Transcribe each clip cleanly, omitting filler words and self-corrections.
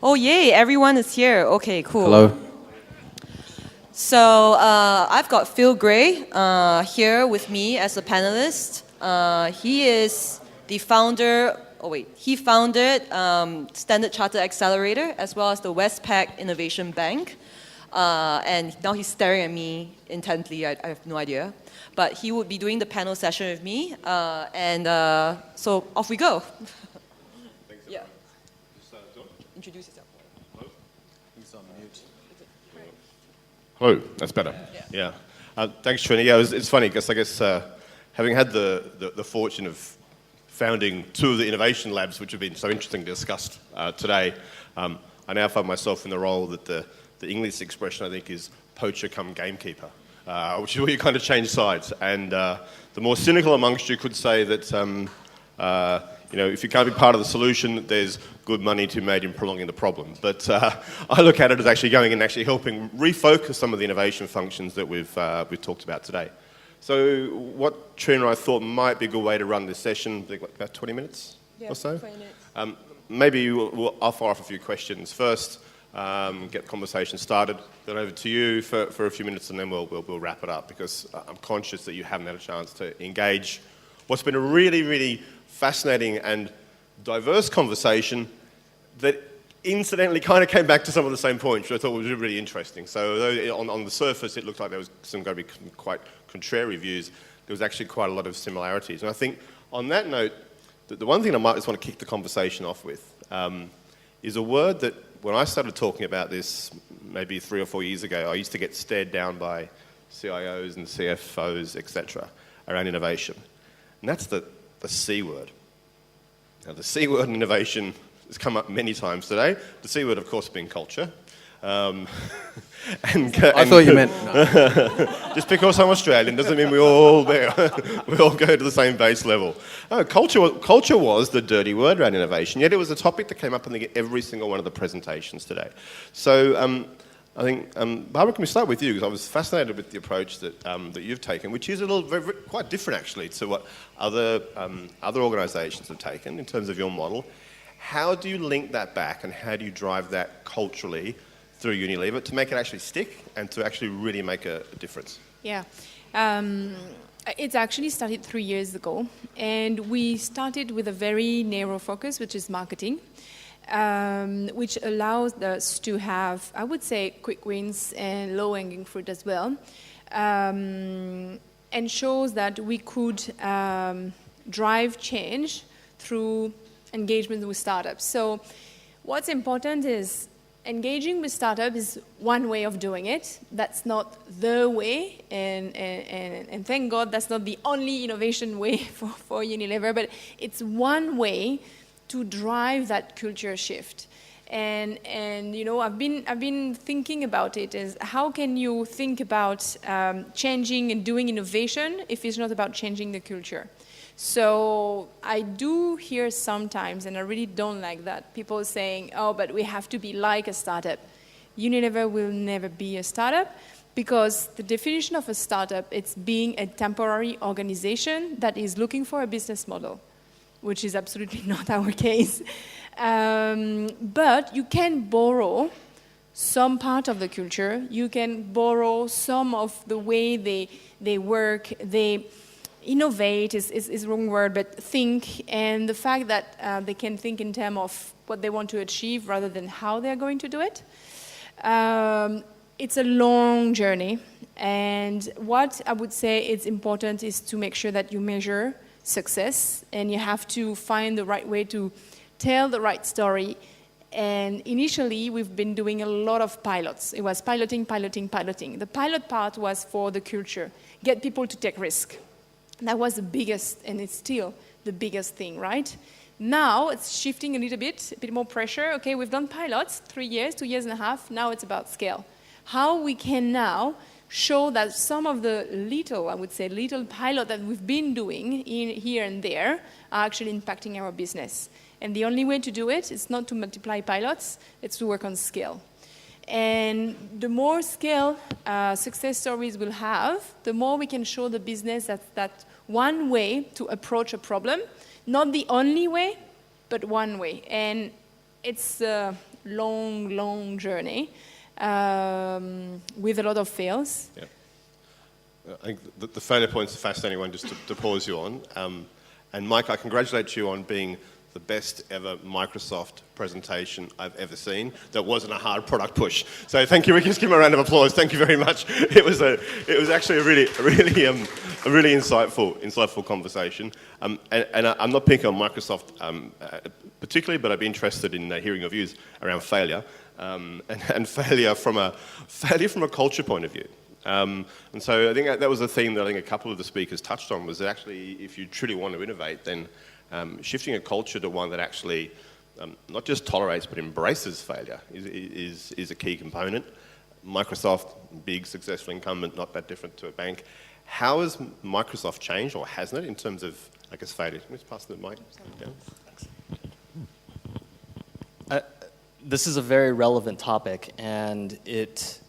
Oh, yay, everyone is here. Okay, cool. Hello. So I've got Phil Gray here with me as a panelist. He is the founder, he founded Standard Chartered Accelerator as well as the Westpac Innovation Bank. And now he's staring at me intently, I have no idea. But he would be doing the panel session with me. So off we go. Thanks. Yeah. Introduce yourself. He's on mute. Hello, that's better. Yeah. Thanks, Trini. Yeah, it's funny because I guess having had the fortune of founding two of the innovation labs, which have been so interestingly discussed today, I now find myself in the role that the English expression I think is poacher come gamekeeper, which is where you kind of change sides. And the more cynical amongst you could say that if you can't be part of the solution, there's good money to be made in prolonging the problem. But I look at it as actually going and actually helping refocus some of the innovation functions that we've talked about today. So what Trina and I thought might be a good way to run this session, about 20 minutes or so? 20 minutes. Maybe I'll fire off a few questions first, get the conversation started, then over to you for a few minutes, and then we'll wrap it up, because I'm conscious that you haven't had a chance to engage what's been a really, really fascinating and diverse conversation that incidentally kind of came back to some of the same points, which I thought was really interesting. So although on the surface it looked like there was going to be quite contrary views, there was actually quite a lot of similarities. And I think on that note, the one thing I might just want to kick the conversation off with is a word that when I started talking about this maybe 3 or 4 years ago, I used to get stared down by CIOs and CFOs, etc., around innovation. And that's the C word. Now, the C word in innovation has come up many times today. The C word, of course, being culture. I thought you meant... No. Just because I'm Australian doesn't mean we all go to the same base level. Oh, culture was the dirty word around innovation, yet it was a topic that came up in every single one of the presentations today. So I think, Barbara, can we start with you? Because I was fascinated with the approach that you've taken, which is quite different actually to what other organisations have taken in terms of your model. How do you link that back, and how do you drive that culturally through Unilever to make it actually stick and to actually really make a difference? Yeah. It's actually started 3 years ago, and we started with a very narrow focus, which is marketing. Which allows us to have, I would say, quick wins and low-hanging fruit as well, and shows that we could drive change through engagement with startups. So what's important is engaging with startups is one way of doing it. That's not the way, and thank God that's not the only innovation way for Unilever, but it's one way to drive that culture shift. And I've been thinking about it as how can you think about changing and doing innovation if it's not about changing the culture. So I do hear sometimes, and I really don't like that, people saying, oh, but we have to be like a startup. Unilever will never be a startup, because the definition of a startup, it's being a temporary organization that is looking for a business model, which is absolutely not our case. But you can borrow some part of the culture. You can borrow some of the way they work. They innovate is the wrong word, but think. And the fact that they can think in terms of what they want to achieve rather than how they're going to do it. It's a long journey. And what I would say is important is to make sure that you measure success, and you have to find the right way to tell the right story. And initially, we've been doing a lot of pilots. It was piloting. The pilot part was for the culture, get people to take risk. That was the biggest, and it's still the biggest thing, right? Now, it's shifting a bit more pressure. Okay, we've done pilots, 3 years, 2.5 years. Now it's about scale. How we can now show that some of the little pilot that we've been doing here and there are actually impacting our business. And the only way to do it is not to multiply pilots, it's to work on scale. And the more scale success stories we'll have, the more we can show the business that one way to approach a problem, not the only way, but one way. And it's long journey with a lot of fails. Yeah. I think the failure point's a fascinating one just to pause you on. And Mike, I congratulate you on being the best ever Microsoft presentation I've ever seen that wasn't a hard product push. So thank you. We can just give him a round of applause. Thank you very much. It was actually a really insightful conversation. And I'm not picking on Microsoft particularly, but I'd be interested in hearing your views around failure and failure from a culture point of view. And so I think that was a theme that I think a couple of the speakers touched on, was that actually if you truly want to innovate, then shifting a culture to one that actually not just tolerates but embraces failure is a key component. Microsoft, big successful incumbent, not that different to a bank. How has Microsoft changed, or hasn't it, in terms of, I guess, failure? Can we just pass the mic? Yeah. This is a very relevant topic, and it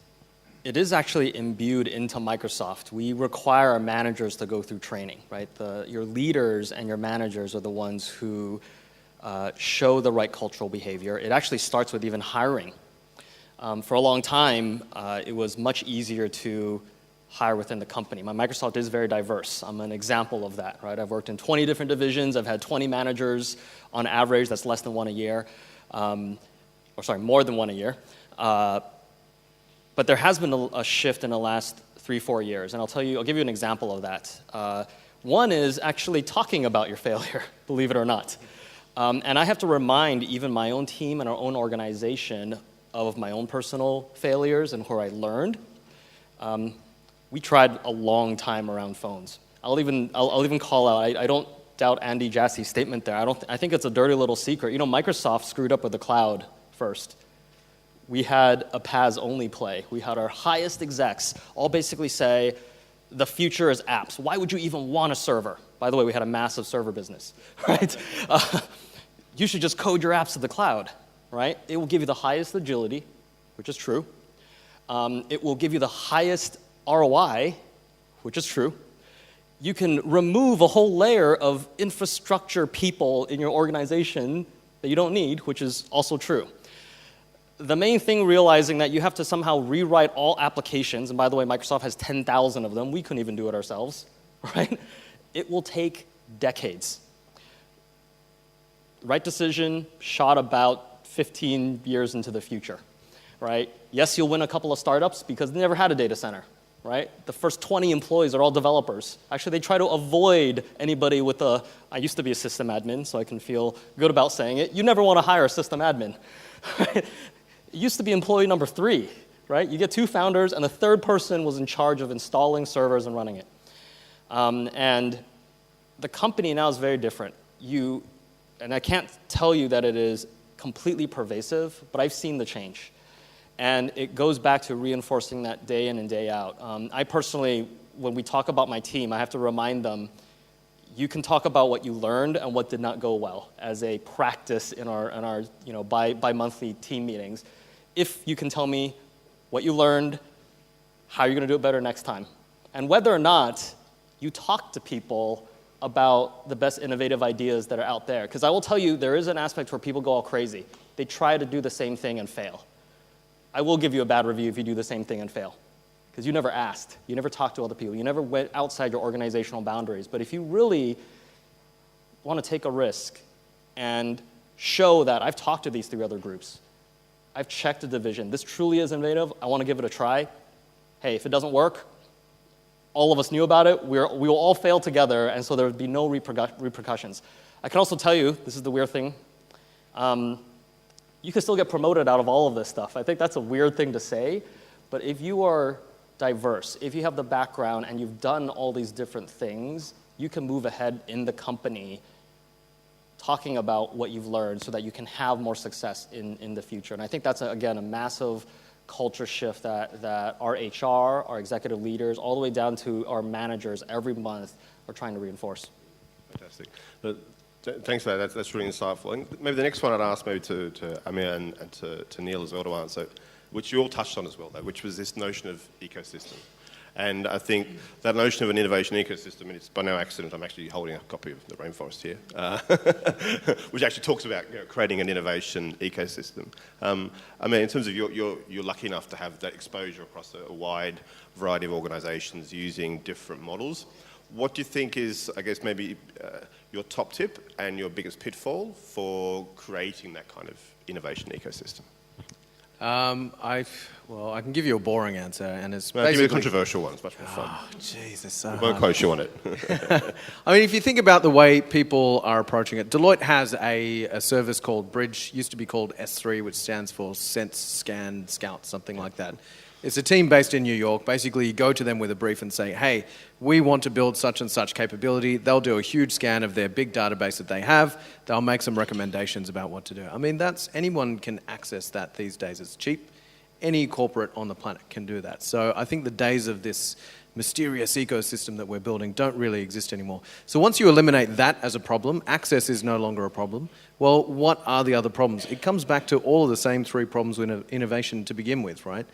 is actually imbued into Microsoft. We require our managers to go through training, right? Your leaders and your managers are the ones who show the right cultural behavior. It actually starts with even hiring. For a long time, it was much easier to hire within the company. Microsoft is very diverse. I'm an example of that, right? I've worked in 20 different divisions. I've had 20 managers on average. That's less than one a year. More than one a year. But there has been a shift in the last 3-4 years, and I'll give you an example of that. One is actually talking about your failure, believe it or not. And I have to remind even my own team and our own organization of my own personal failures and where I learned. We tried a long time around phones. I'll even call out, I don't doubt Andy Jassy's statement there. I think it's a dirty little secret. You know, Microsoft screwed up with the cloud first. We had a PaaS-only play. We had our highest execs all basically say, the future is apps. Why would you even want a server? By the way, we had a massive server business, right? You should just code your apps to the cloud, right? It will give you the highest agility, which is true. It will give you the highest ROI, which is true. You can remove a whole layer of infrastructure people in your organization that you don't need, which is also true. The main thing, realizing that you have to somehow rewrite all applications, and by the way, Microsoft has 10,000 of them. We couldn't even do it ourselves, right? It will take decades. Right decision, shot about 15 years into the future, right? Yes, you'll win a couple of startups because they never had a data center, right? The first 20 employees are all developers. Actually, they try to avoid anybody with I used to be a system admin, so I can feel good about saying it. You never want to hire a system admin, right? It used to be employee number 3, right? You get 2 founders, and the third person was in charge of installing servers and running it. And the company now is very different. And I can't tell you that it is completely pervasive, but I've seen the change. And it goes back to reinforcing that day in and day out. I personally, when we talk about my team, I have to remind them, you can talk about what you learned and what did not go well as a practice in our bi-monthly team meetings. If you can tell me what you learned, how you're going to do it better next time. And whether or not you talk to people about the best innovative ideas that are out there. Because I will tell you, there is an aspect where people go all crazy. They try to do the same thing and fail. I will give you a bad review if you do the same thing and fail. Because you never asked. You never talked to other people. You never went outside your organizational boundaries. But if you really want to take a risk and show that I've talked to these 3 other groups, I've checked the division, this truly is innovative, I want to give it a try. Hey, if it doesn't work, all of us knew about it, we will all fail together, and so there would be no repercussions. I can also tell you, this is the weird thing, you can still get promoted out of all of this stuff. I think that's a weird thing to say, but if you are diverse, if you have the background and you've done all these different things, you can move ahead in the company talking about what you've learned so that you can have more success in the future. And I think that's, again, a massive culture shift that our HR, our executive leaders, all the way down to our managers every month are trying to reinforce. Fantastic. Thanks for that. That's really insightful. And maybe the next one I'd ask maybe to Amir and to Neil as well to answer, which you all touched on as well, though, which was this notion of ecosystem. And I think that notion of an innovation ecosystem, and it's by no accident I'm actually holding a copy of The Rainforest here, which actually talks about creating an innovation ecosystem. I mean, in terms of you're lucky enough to have that exposure across a wide variety of organisations using different models. What do you think is, I guess, maybe your top tip and your biggest pitfall for creating that kind of innovation ecosystem? I can give you a boring answer, and it's Well, give me a controversial one. It's much more fun. Oh, jeez, it's so We'll hard. quote you on it. I mean, if you think about the way people are approaching it, Deloitte has a service called Bridge, used to be called S3, which stands for Sense, Scan, Scout, something like that. It's a team based in New York. Basically, you go to them with a brief and say, hey, we want to build such and such capability. They'll do a huge scan of their big database that they have. They'll make some recommendations about what to do. I mean, anyone can access that these days. It's cheap. Any corporate on the planet can do that. So I think the days of this mysterious ecosystem that we're building don't really exist anymore. So once you eliminate that as a problem, access is no longer a problem. Well, what are the other problems? It comes back to all of the same three problems with innovation to begin with, right?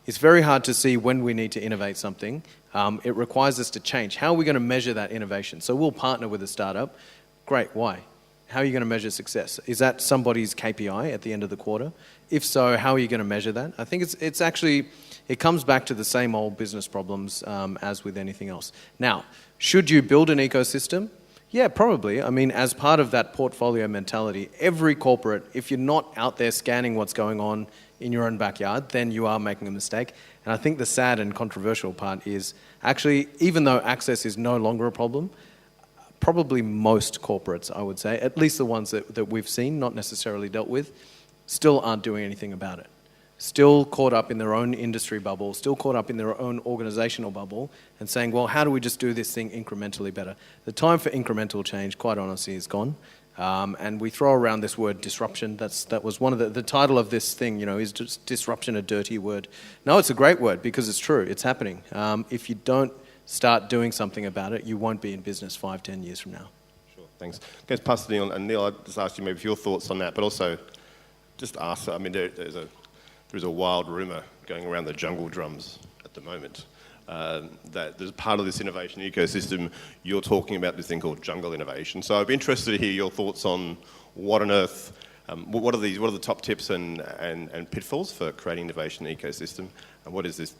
It's very hard to see when we need to innovate something. It requires us to change. How are we going to measure that innovation? So we'll partner with a startup. Great, why? How are you going to measure success? Is that somebody's KPI at the end of the quarter? If so, how are you going to measure that? I think it's actually, it comes back to the same old business problems as with anything else. Now, should you build an ecosystem? Yeah, probably. I mean, as part of that portfolio mentality, every corporate, if you're not out there scanning what's going on in your own backyard, then you are making a mistake. And I think the sad and controversial part is actually, even though access is no longer a problem, probably most corporates, I would say, at least the ones that we've seen, not necessarily dealt with, still aren't doing anything about it. Still caught up in their own industry bubble, still caught up in their own organizational bubble, and saying, well, how do we just do this thing incrementally better? The time for incremental change, quite honestly, is gone. And we throw around this word disruption. That was one of the title of this thing, is just disruption a dirty word? No, it's a great word because it's true. It's happening. If you don't start doing something about it, you won't be in business 5-10 years from now. Sure, thanks. Going to pass to Neil, and Neil, I'd just ask you maybe your thoughts on that, but also just ask, I mean, there's a wild rumour going around the jungle drums at the moment that there's part of this innovation ecosystem, you're talking about this thing called jungle innovation. So I'd be interested to hear your thoughts on what on earth, what are the top tips and pitfalls for creating innovation ecosystem, and what is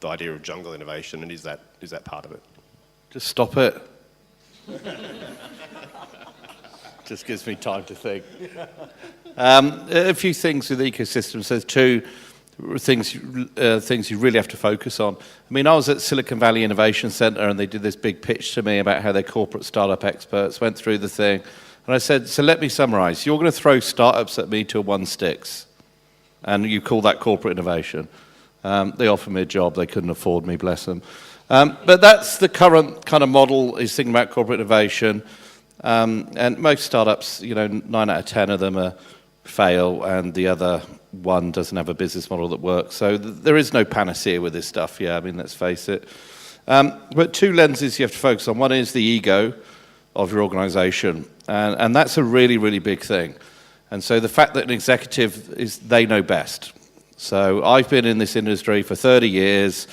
the idea of jungle innovation, and is that part of it? Just stop it. Just gives me time to think. A few things with ecosystems. There's two things you really have to focus on. I mean, I was at Silicon Valley Innovation Center, and they did this big pitch to me about how they're corporate startup experts, went through the thing, and I said, so let me summarize. You're going to throw startups at me till one sticks, and you call that corporate innovation. They offered me a job. They couldn't afford me, bless them. But that's the current kind of model, is thinking about corporate innovation. And most startups, 9 out of 10 of them fail, and the other one doesn't have a business model that works. So there is no panacea with this stuff, I mean, let's face it. But two lenses you have to focus on. One is the ego of your organization, and that's a really, really big thing. And so the fact that an executive they know best. So I've been in this industry for 30 years.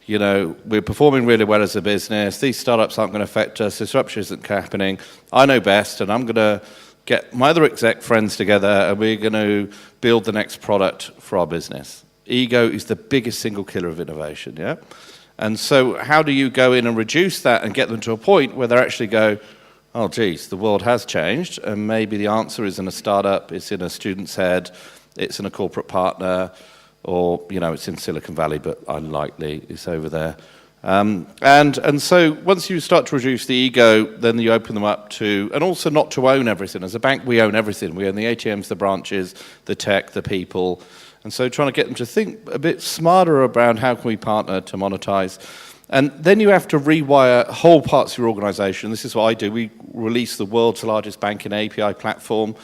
We're performing really well as a business. These startups aren't going to affect us. Disruption isn't happening. I know best, and I'm going to get my other exec friends together, and we're going to build the next product for our business. Ego is the biggest single killer of innovation, yeah? And so how do you go in and reduce that and get them to a point where they actually go, oh, geez, the world has changed, and maybe the answer is in a startup, it's in a student's head, it's in a corporate partner, or, it's in Silicon Valley, but unlikely it's over there. And so once you start to reduce the ego, then you open them up to, and also not to own everything. As a bank, we own everything. We own the ATMs, the branches, the tech, the people. And so trying to get them to think a bit smarter around how can we partner to monetize. And then you have to rewire whole parts of your organization. This is what I do. We released the world's largest banking API platform.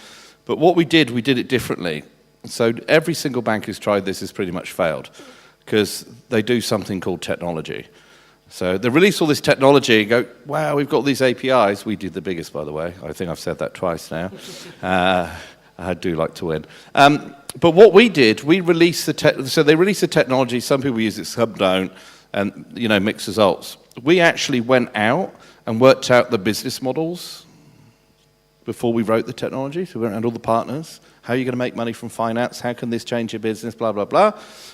But what we did it differently. So every single bank who's tried this has pretty much failed because they do something called technology. So they release all this technology and go, wow, we've got these APIs. We did the biggest, by the way. I think I've said that twice now. I do like to win. But what we did, we released so they released the technology. Some people use it, some don't. and, mixed results. We actually went out and worked out the business models before we wrote the technology. So we went around all the partners. How are you going to make money from finance? How can this change your business? Blah, blah, blah.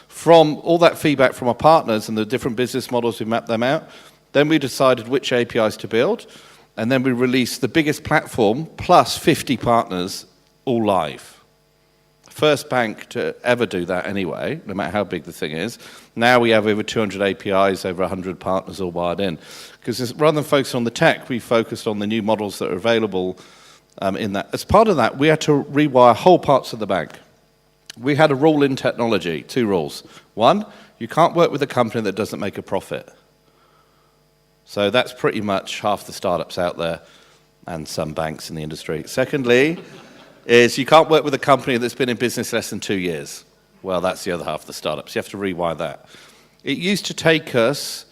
From all that feedback from our partners and the different business models, we mapped them out. Then we decided which APIs to build. And then we released the biggest platform plus 50 partners all live. First bank to ever do that anyway, no matter how big the thing is. Now we have over 200 APIs, over 100 partners all wired in. Because rather than focus on the tech, we focused on the new models that are available in that. As part of that, we had to rewire whole parts of the bank. We had a rule in technology, 2 rules. 1, you can't work with a company that doesn't make a profit. So that's pretty much half the startups out there and some banks in the industry. Secondly, is you can't work with a company that's been in business less than 2 years. Well, that's the other half of the startups. You have to rewire that. It used to take us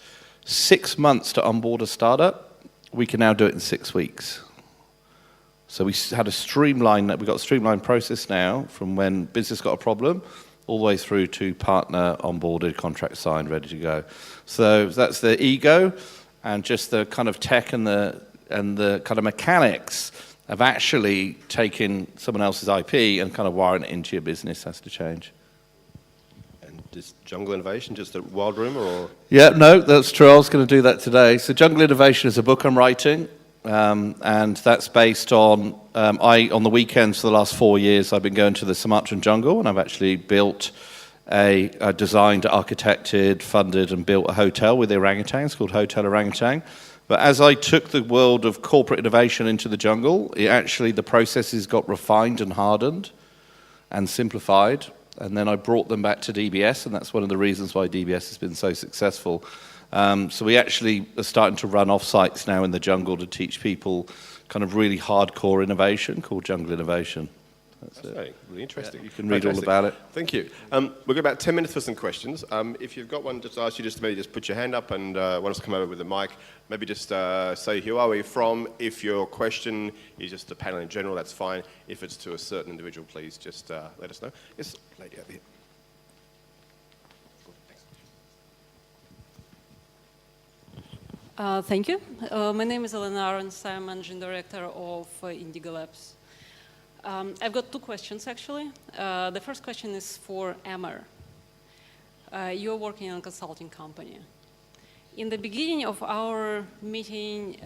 6 months to onboard a startup. We can now do it in 6 weeks. So we've got a streamlined process now from when business got a problem all the way through to partner onboarded, contract signed, ready to go. So that's the ego and just the kind of tech and the kind of mechanics of actually taking someone else's IP and kind of wiring it into your business has to change. And is Jungle Innovation just a wild rumor, or? Yeah, no, that's true. I was going to do that today. So Jungle Innovation is a book I'm writing, and that's based on, on the weekends for the last 4 years, I've been going to the Sumatran jungle, and I've actually built designed, architected, funded, and built a hotel with the orangutans called Hotel Orangutan. But as I took the world of corporate innovation into the jungle, the processes got refined and hardened and simplified. And then I brought them back to DBS, and that's one of the reasons why DBS has been so successful. So we actually are starting to run off-sites now in the jungle to teach people kind of really hardcore innovation called Jungle Innovation. That's it. Really interesting. Yeah, you can read all about it. Thank you. We've got about 10 minutes for some questions. If you've got one, just ask you maybe just put your hand up and want us to come over with the mic. Maybe just say who are we from. If your question is just the panel in general, that's fine. If it's to a certain individual, please just let us know. Yes, lady over here. Thank you. My name is Elena Arons. I'm Managing Director of Indigo Labs. I've got 2 questions, actually. The first question is for Amer. You're working in a consulting company. In the beginning of our meeting,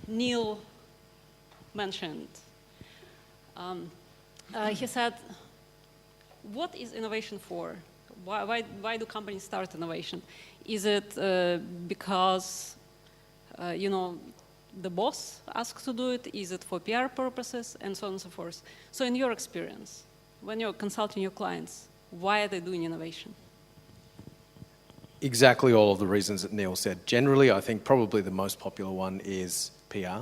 Neil mentioned, he said, what is innovation for? Why do companies start innovation? Is it because the boss asks to do it? Is it for PR purposes? And so on and so forth. So in your experience, when you're consulting your clients, why are they doing innovation? Exactly all of the reasons that Neil said. Generally, I think probably the most popular one is PR,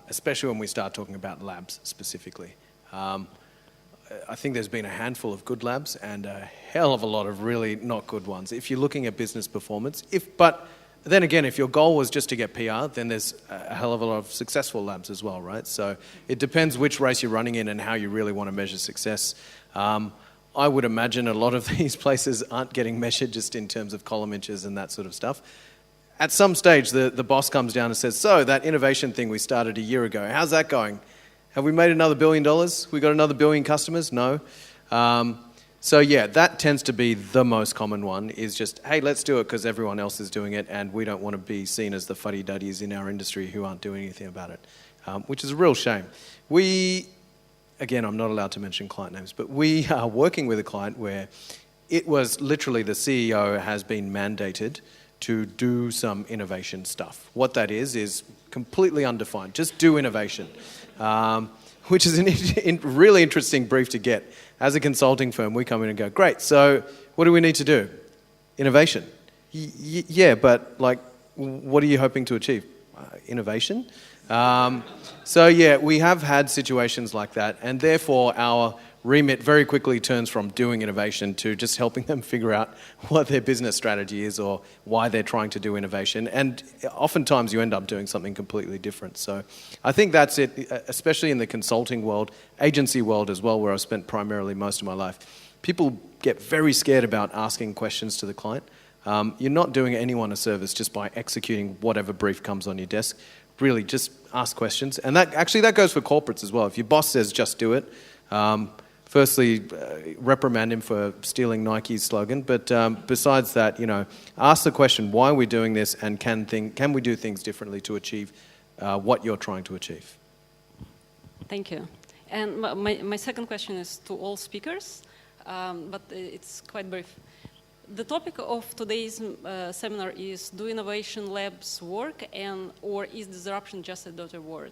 especially when we start talking about labs specifically. I think there's been a handful of good labs and a hell of a lot of really not good ones. If you're looking at business performance, but then again, if your goal was just to get PR, then there's a hell of a lot of successful labs as well, right? So it depends which race you're running in and how you really want to measure success. I would imagine a lot of these places aren't getting measured just in terms of column inches and that sort of stuff. At some stage, the boss comes down and says, so that innovation thing we started a year ago, how's that going? Have we made another $1 billion? We got another 1 billion customers? No. So yeah, that tends to be the most common one, is just, hey, let's do it because everyone else is doing it and we don't want to be seen as the fuddy-duddies in our industry who aren't doing anything about it, which is a real shame. Again, I'm not allowed to mention client names, but we are working with a client where it was literally the CEO has been mandated to do some innovation stuff. What that is completely undefined. Just do innovation, which is a really interesting brief to get. As a consulting firm, we come in and go, great, so what do we need to do? Innovation. Yeah, but what are you hoping to achieve? Innovation? So yeah, we have had situations like that, and therefore our remit very quickly turns from doing innovation to just helping them figure out what their business strategy is or why they're trying to do innovation. And oftentimes you end up doing something completely different. So I think that's it, especially in the consulting world, agency world as well, where I've spent primarily most of my life. People get very scared about asking questions to the client. you're not doing anyone a service just by executing whatever brief comes on your desk. Really, just ask questions. And that goes for corporates as well. If your boss says just do it, firstly, reprimand him for stealing Nike's slogan. But besides that, ask the question, why are we doing this, and can we do things differently to achieve what you're trying to achieve? Thank you. And my second question is to all speakers, but it's quite brief. The topic of today's seminar is, do innovation labs work, or is disruption just a dirty word?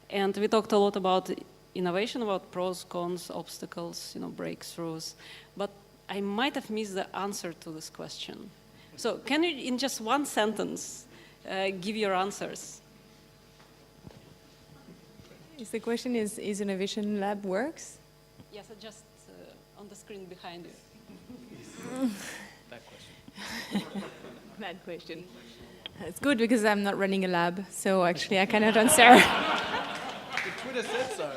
And we talked a lot about innovation, about pros, cons, obstacles, breakthroughs, but I might have missed the answer to this question. So can you, in just one sentence, give your answers? The question is innovation lab works? Yes, just on the screen behind you. That question. That question. It's good because I'm not running a lab, so actually I cannot answer. Twitter said so.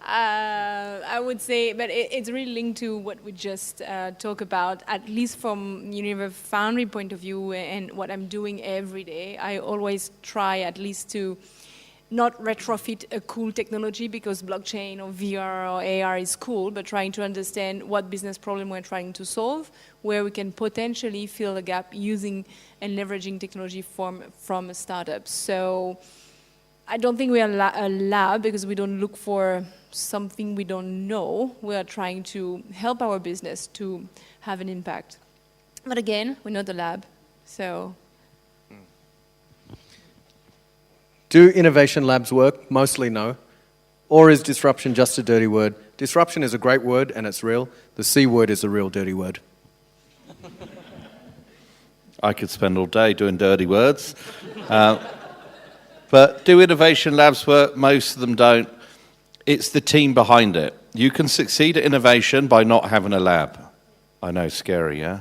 I would say, but it's really linked to what we just talked about, at least from Unilever Foundry point of view and what I'm doing every day. I always try at least to not retrofit a cool technology because blockchain or VR or AR is cool, but trying to understand what business problem we're trying to solve, where we can potentially fill a gap using and leveraging technology from a startup. So I don't think we are a lab because we don't look for something we don't know. We are trying to help our business to have an impact. But again, we're not a lab, so. Do innovation labs work? Mostly no. Or is disruption just a dirty word? Disruption is a great word and it's real. The C word is a real dirty word. I could spend all day doing dirty words. But do innovation labs work? Most of them don't. It's the team behind it. You can succeed at innovation by not having a lab. I know, scary, yeah?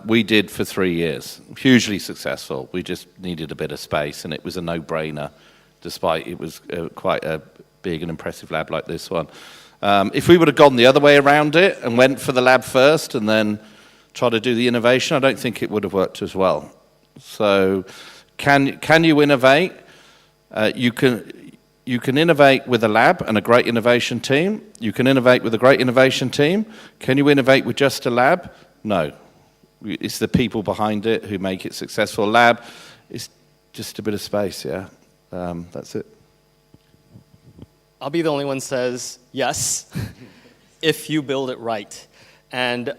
We did for 3 years, hugely successful. We just needed a bit of space, and it was a no-brainer, despite it was quite a big and impressive lab like this one. If we would have gone the other way around it and went for the lab first and then tried to do the innovation, I don't think it would have worked as well. So can you innovate? You can innovate with a lab and a great innovation team. You can innovate with a great innovation team. Can you innovate with just a lab? No. It's the people behind it who make it successful. Lab is just a bit of space, yeah. That's it. I'll be the only one who says yes, if you build it right. And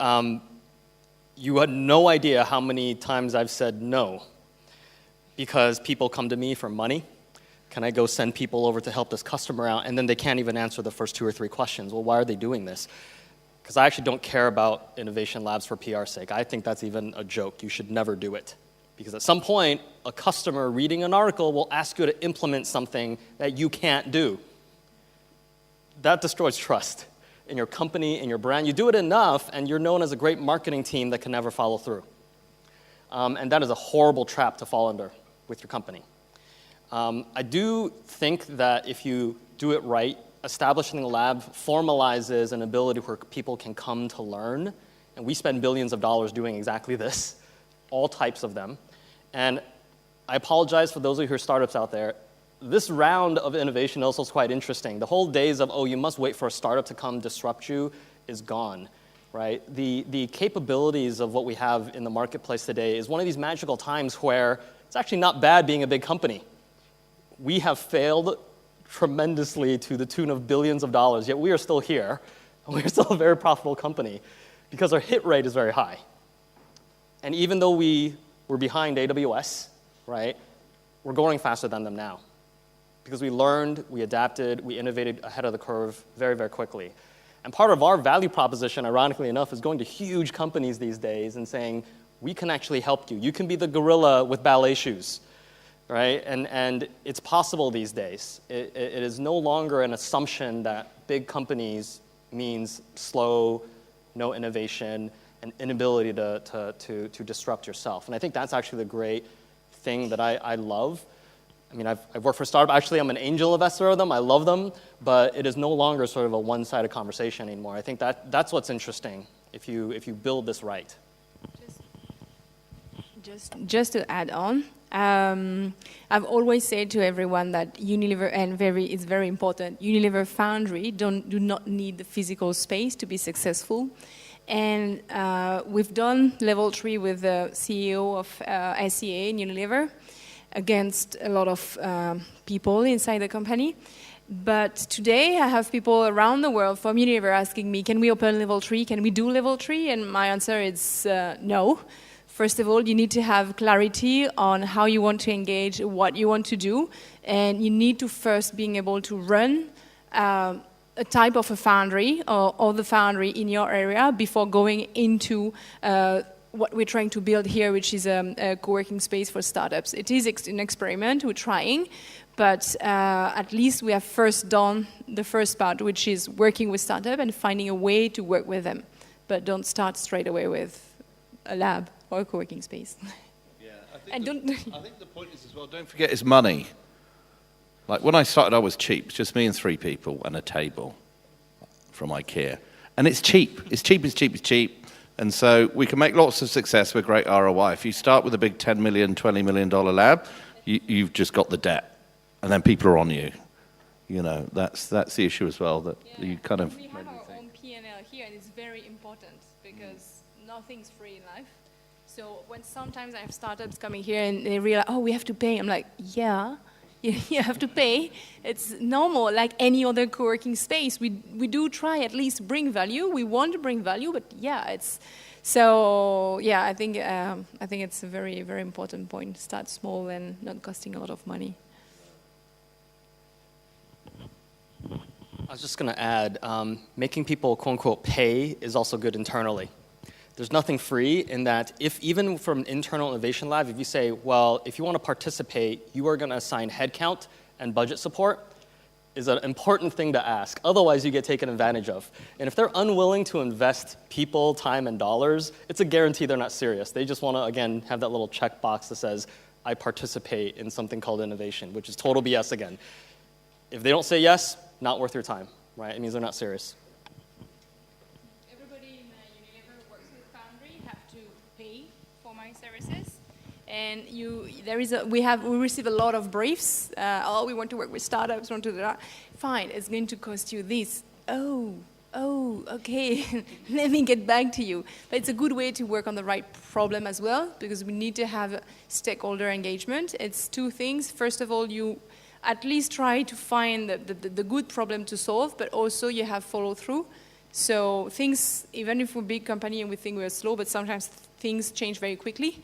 you had no idea how many times I've said no, because people come to me for money. Can I go send people over to help this customer out? And then they can't even answer the first 2 or 3 questions. Well, why are they doing this? Because I actually don't care about innovation labs for PR's sake. I think that's even a joke. You should never do it. Because at some point, a customer reading an article will ask you to implement something that you can't do. That destroys trust in your company, in your brand. You do it enough, and you're known as a great marketing team that can never follow through. And that is a horrible trap to fall under with your company. I do think that if you do it right, establishing the lab formalizes an ability where people can come to learn. And we spend billions of dollars doing exactly this, all types of them. And I apologize for those of you who are startups out there. This round of innovation also is quite interesting. The whole days of, you must wait for a startup to come disrupt you is gone, right? The capabilities of what we have in the marketplace today is one of these magical times where it's actually not bad being a big company. We have failed tremendously to the tune of billions of dollars, yet we are still here, and we're still a very profitable company because our hit rate is very high. And even though we were behind AWS, right, we're going faster than them now because we learned, we adapted, we innovated ahead of the curve very, very quickly. And part of our value proposition, ironically enough, is going to huge companies these days and saying, we can actually help you. You can be the gorilla with ballet shoes. Right? And it's possible these days. It is no longer an assumption that big companies means slow, no innovation, and inability to disrupt yourself. And I think that's actually the great thing that I love. I mean, I've worked for a startup. Actually, I'm an angel investor of them. I love them. But it is no longer sort of a one-sided conversation anymore. I think that's what's interesting. if you build this right. Just to add on, I've always said to everyone that Unilever, and it's very important, Unilever Foundry do not need the physical space to be successful. And we've done level 3 with the CEO of SCA in Unilever against a lot of people inside the company. But today I have people around the world from Unilever asking me, can we open level 3? Can we do level 3? And my answer is no. First of all, you need to have clarity on how you want to engage, what you want to do, and you need to first being able to run a type of a foundry or the foundry in your area before going into what we're trying to build here, which is a co-working space for startups. It is an experiment, we're trying, but at least we have first done the first part, which is working with startups and finding a way to work with them. But don't start straight away with a lab or a co-working space. Yeah, I think the point is as well, don't forget it's money. Like when I started, I was cheap. It's just me and 3 people and a table from IKEA. And it's cheap. It's cheap, it's cheap, it's cheap. And so we can make lots of success with great ROI. If you start with a big $10 million, $20 million lab, you've just got the debt. And then people are on you. You know, that's the issue as well, that you kind of... We have our own P&L here, and it's very important because nothing's free in life. So when sometimes I have startups coming here and they realize, oh, we have to pay. I'm like, yeah, you have to pay. It's normal, like any other co-working space. We do try at least bring value. We want to bring value, but yeah, it's so yeah. I think it's a very, very important point. Start small and not costing a lot of money. I was just going to add, making people quote unquote pay is also good internally. There's nothing free in that if even from an internal innovation lab, if you say, well, if you want to participate, you are going to assign headcount and budget support, is an important thing to ask. Otherwise, you get taken advantage of. And if they're unwilling to invest people, time, and dollars, it's a guarantee they're not serious. They just want to, again, have that little checkbox that says, I participate in something called innovation, which is total BS again. If they don't say yes, not worth your time, right? It means they're not serious. And we receive a lot of briefs. We want to work with startups, want to do that. Fine, it's going to cost you this. Oh, okay, let me get back to you. But it's a good way to work on the right problem as well, because we need to have stakeholder engagement. It's 2 things. First of all, you at least try to find the good problem to solve, but also you have follow through. So things, even if we're a big company and we think we're slow, but sometimes things change very quickly,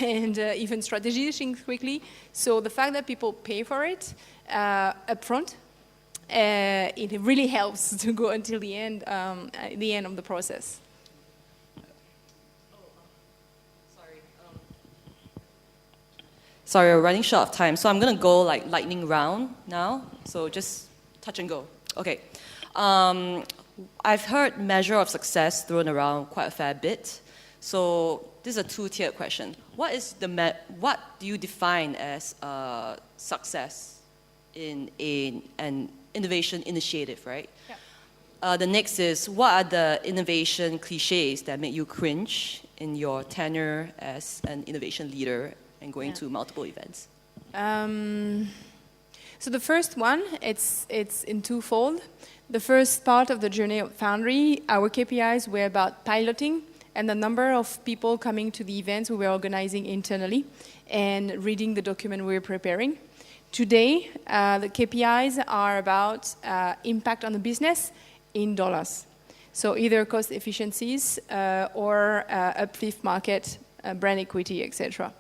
and even strategies change quickly. So the fact that people pay for it upfront, it really helps to go until the end of the process. Sorry, we're running short of time, so I'm going to go like lightning round now. So just touch and go. Okay. I've heard measure of success thrown around quite a fair bit. So this is a 2-tiered question. What do you define as success in an innovation initiative, right? Yeah. The next is, what are the innovation cliches that make you cringe in your tenure as an innovation leader and going to multiple events? So the first one, it's in twofold. The first part of the journey of Foundry, our KPIs were about piloting and the number of people coming to the events we were organizing internally and reading the document we were preparing. Today, the KPIs are about impact on the business in dollars. So either cost efficiencies or uplift market, brand equity, etc.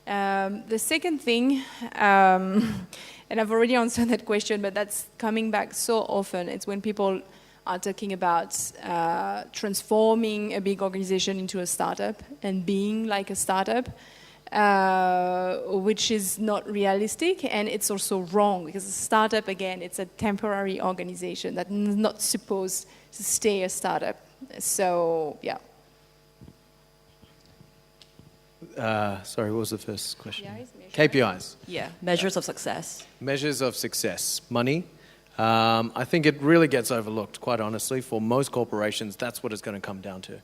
The second thing, and I've already answered that question, but that's coming back so often, it's when people are talking about transforming a big organization into a startup and being like a startup, which is not realistic, and it's also wrong, because a startup, again, it's a temporary organization that's not supposed to stay a startup. So, yeah. Sorry, what was the first question? KPIs. KPIs. Yeah, measures of success. Measures of success. Money, I think it really gets overlooked, quite honestly. For most corporations, that's what it's going to come down to.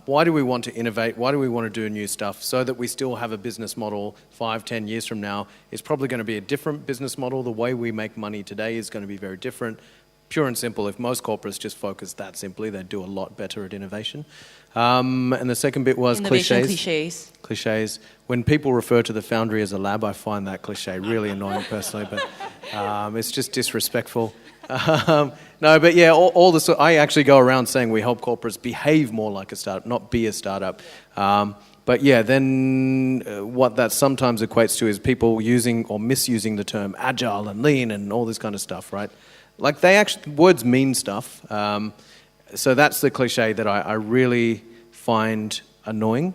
Why do we want to innovate? Why do we want to do new stuff? So that we still have a business model 5, 10 years from now. It's probably going to be a different business model. The way we make money today is going to be very different. Pure and simple, if most corporates just focus that simply, they'd do a lot better at innovation. And the second bit was Innovation cliches. Cliches. When people refer to the Foundry as a lab, I find that cliche really annoying personally, but it's just disrespectful. No, but yeah, all this. I actually go around saying we help corporates behave more like a startup, not be a startup. But yeah, then what that sometimes equates to is people using or misusing the term agile and lean and all this kind of stuff, right? Like words mean stuff. So that's the cliche that I really find annoying.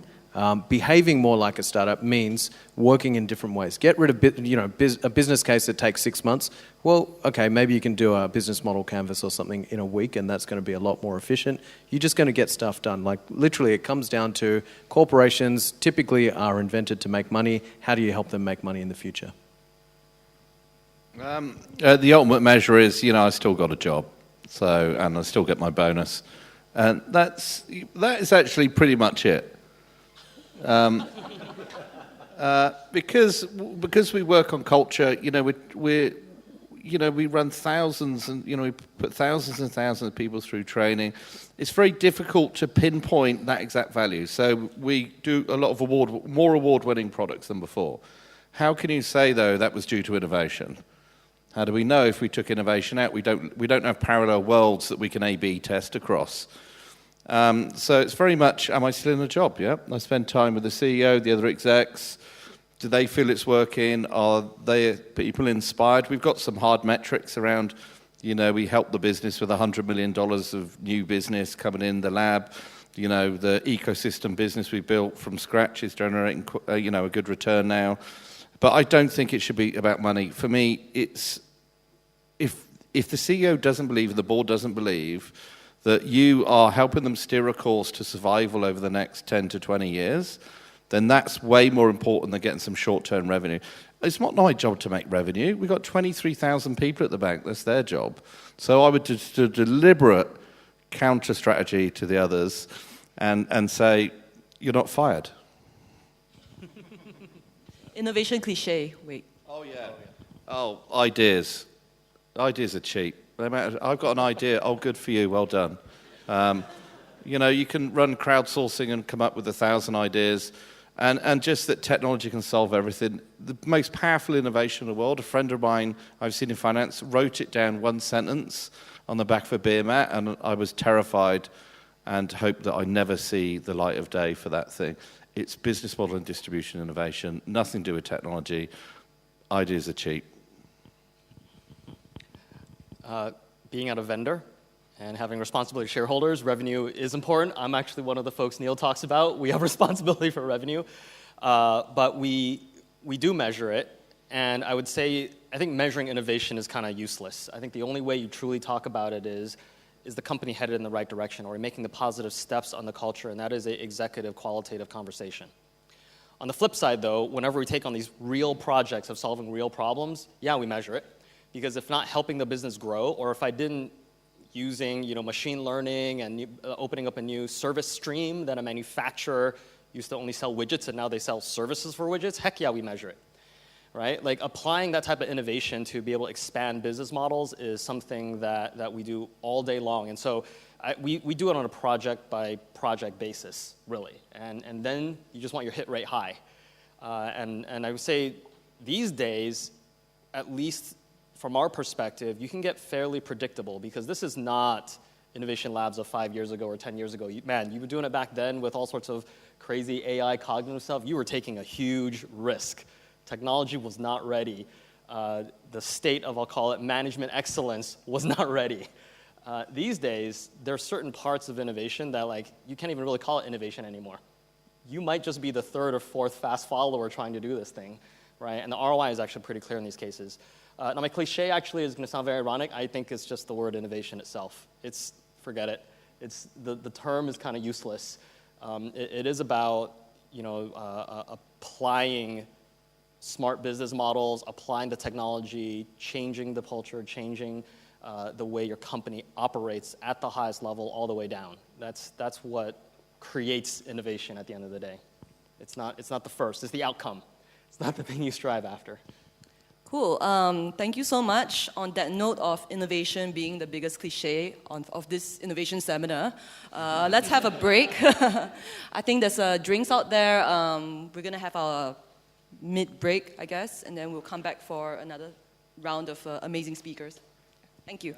Behaving more like a startup means working in different ways. Get rid of a business case that takes 6 months. Well, okay, maybe you can do a business model canvas or something in a week, and that's going to be a lot more efficient. You're just going to get stuff done. Like literally, it comes down to corporations typically are invented to make money. How do you help them make money in the future? The ultimate measure is, I still got a job, and I still get my bonus, and that is actually pretty much it. Because we work on culture, we run thousands and we put thousands and thousands of people through training. It's very difficult to pinpoint that exact value. So we do a lot of more award-winning products than before. How can you say though that was due to innovation? How do we know if we took innovation out? We don't have parallel worlds that we can A/B test across. So it's very much, am I still in a job? Yeah. I spend time with the CEO, the other execs. Do they feel it's working? Are they people inspired? We've got some hard metrics around, we help the business with $100 million of new business coming in the lab. The ecosystem business we built from scratch is generating, a good return now. But I don't think it should be about money. For me, it's if the CEO doesn't believe and the board doesn't believe that you are helping them steer a course to survival over the next 10 to 20 years, then that's way more important than getting some short-term revenue. It's not my job to make revenue. We've got 23,000 people at the bank. That's their job. So I would do a deliberate counter-strategy to the others and say, you're not fired. Innovation cliche. Wait. Oh, yeah. Oh, ideas. Ideas are cheap. I've got an idea. Oh, good for you. Well done. You can run crowdsourcing and come up with 1,000 ideas. And just that technology can solve everything. The most powerful innovation in the world, a friend of mine I've seen in finance, wrote it down one sentence on the back of a beer mat, and I was terrified and hope that I never see the light of day for that thing. It's business model and distribution innovation, nothing to do with technology. Ideas are cheap. Being at a vendor and having responsibility to shareholders, revenue is important. I'm actually one of the folks Neil talks about. We have responsibility for revenue, but we do measure it. And I would say, I think measuring innovation is kind of useless. I think the only way you truly talk about it is the company headed in the right direction, or making the positive steps on the culture, and that is an executive qualitative conversation. On the flip side, though, whenever we take on these real projects of solving real problems, yeah, we measure it. Because if not helping the business grow, or if I didn't using machine learning and opening up a new service stream that a manufacturer used to only sell widgets and now they sell services for widgets, heck yeah, we measure it, right? Like applying that type of innovation to be able to expand business models is something that we do all day long. And so we do it on a project by project basis, really. And then you just want your hit rate high. And I would say these days, at least from our perspective, you can get fairly predictable, because this is not innovation labs of 5 years ago or 10 years ago. You were doing it back then with all sorts of crazy AI cognitive stuff. You were taking a huge risk. Technology was not ready. The state of, I'll call it, management excellence was not ready. These days, there are certain parts of innovation that you can't even really call it innovation anymore. You might just be the third or fourth fast follower trying to do this thing, right? And the ROI is actually pretty clear in these cases. Now, my cliche actually is going to sound very ironic. I think it's just the word innovation itself. Forget it. The term is kind of useless. It is about applying smart business models, applying the technology, changing the culture, changing the way your company operates at the highest level all the way down. That's what creates innovation at the end of the day. It's not the first, it's the outcome. It's not the thing you strive after. Cool. Thank you so much. On that note of innovation being the biggest cliche of this innovation seminar, let's have a break. I think there's drinks out there. We're going to have our mid-break, I guess, and then we'll come back for another round of amazing speakers. Thank you.